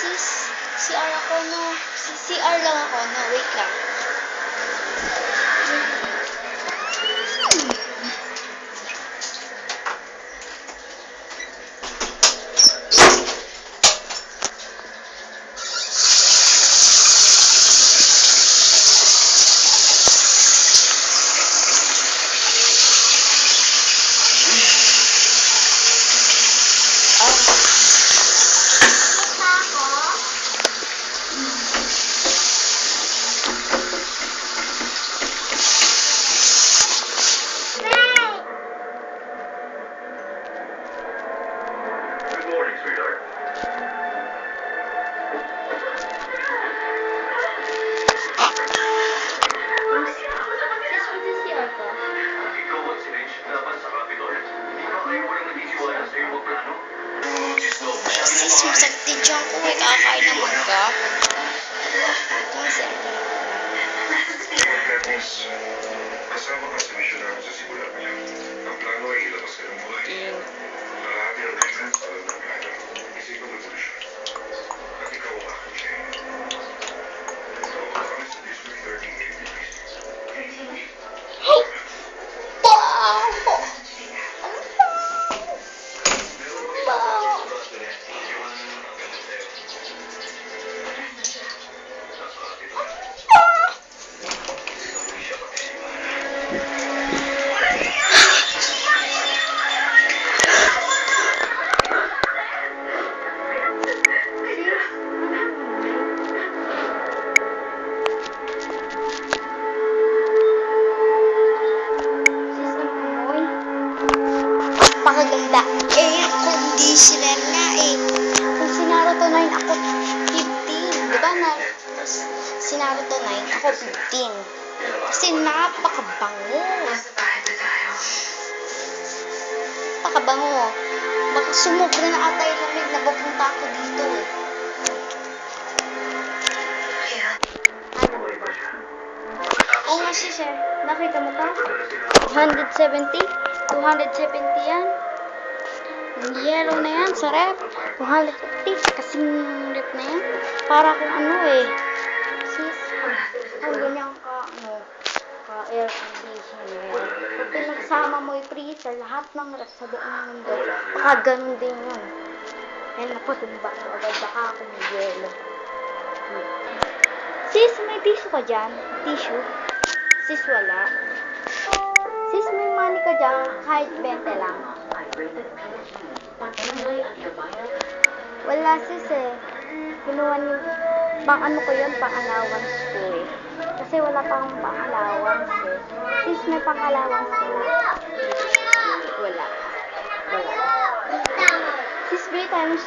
sis. CR ako, no. CR lang ako, no. Wait lang. Sis, masakit dyan ko. Kakain ng mangga. Kasama ka sa misyon namin sa simula pa lang. Ang plano ay ilabas ka ng buhay. Marami ang difference alam ng plano. Isipin mo muna siya. At ikaw ang aking siya. So, kami sa District 38 degrees. Napakaganda. Air conditioner nga eh. Kung si Naruto 9 ako 15. Diba na? Si Naruto 9 ako 15. Kasi napakabango. Napakabango. Baka sumobra na ata yung lamig na papunta ako dito eh. Oo nga siya. Nakita mo ba? 170? 270 yan. Yung yellow na yan sa rep. 250. Kasing rep na yan. Para kung ano eh. Sis, ang ganyan ka, ka air conditioner. Pag pinagsama mo yung freezer, lahat ng rep sa buong mundo, baka ganun din yun. Kaya napatumba ko agad. Baka akong yellow. Sis, may tissue ka dyan? Tissue? Sis, wala. Sis, may money ka dyan, kahit 20 lang. Wala sis eh. Kinuha niyo, pang ano ko yun, pang allowance ko eh. Kasi wala pang pang allowance eh. Sis, may pang allowance ko na. Wala. Sis, bili tayo ng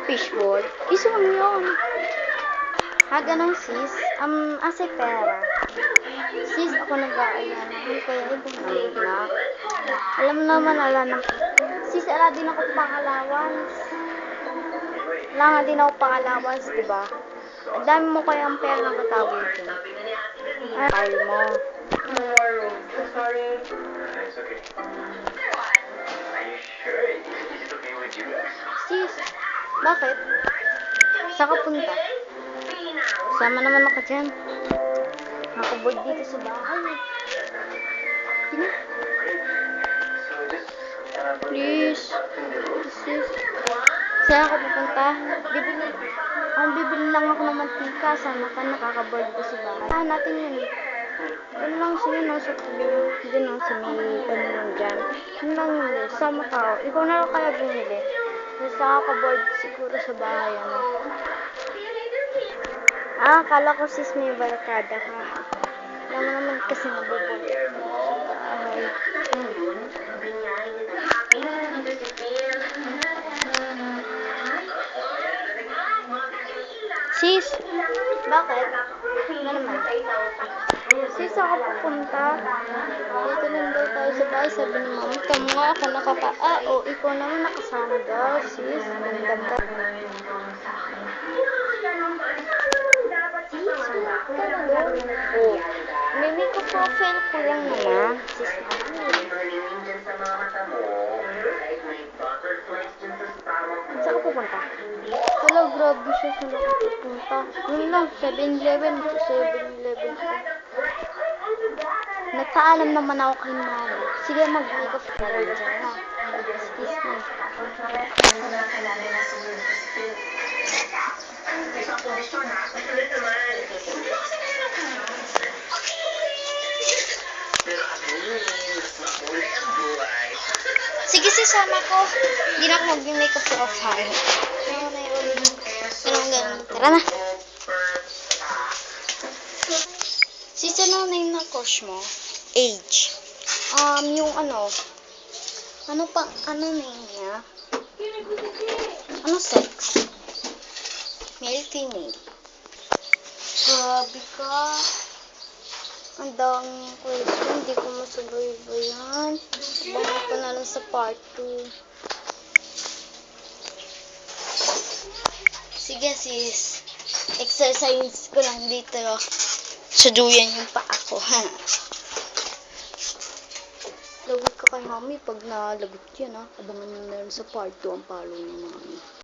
fishball. Iso lang yun. Ganun sis. Ase pera. Sis, ako nag-aayan. Kaya ito na. Alam mo naman, na. Sis, ala din ako pang-allowance. Wala nga din ako pang-allowance, diba? Ang dami mo kaya ang pera ng katawid ko. Ay, mo. Sorry. It's okay. Are you sure? Is it okay with you? Sis, bakit? Saan ka punta? Sama naman ako dyan. Nakaboard dito sa bahay. Sino? Please. Sis. Saan ako pupunta? Bibili lang ako ng mantika. Sana ka nakakaboard dito sa bahay. Natin yun eh. Yun lang siya no, sa din no, sa may ano lang dyan. Yun lang yun eh. Sama ka. Ikaw na lang kaya bumili. Kasi nakakaboard siguro sa bahay. Ano. Akala ko sis may barkada ka. Alam mo naman kasi nabubot sa bahay. Sis, bakit? Ano naman? Sis, ako pupunta. Dito lang daw tayo sa bahay. Sabi ni mama, ikaw nga ako nakapaa. O, ikaw naman nakasama daw. Sis, ganda. May makeup profile ko lang naman. Sis, saan ka pupunta? Tulog grabe siya sa napupunta. Yun lang, 7-Eleven. 7-Eleven ko. Nagpaalam naman ako kay mama. Sige, mag-ikot ka lang dyan, ha? Excuse me. Sige, sisama ko. Hindi na ako mag-makeup sa offhand. Ano na yun? Ganun. Tara na. Sis, ano na yung na-crush mo? Age. Yung ano na yun niya? Ano sex? Male, female. Grabe ka. Ang daming question. Hindi ko masagot ba yan? Abangan ko na lang sa part 2. Sige sis. Exercise ko lang dito. Saduyan yung paa ko. Ha? Lagot ka kay mami pag nalagot yan, ha? Abangan nyo na lang sa part 2 ang palo ni mami.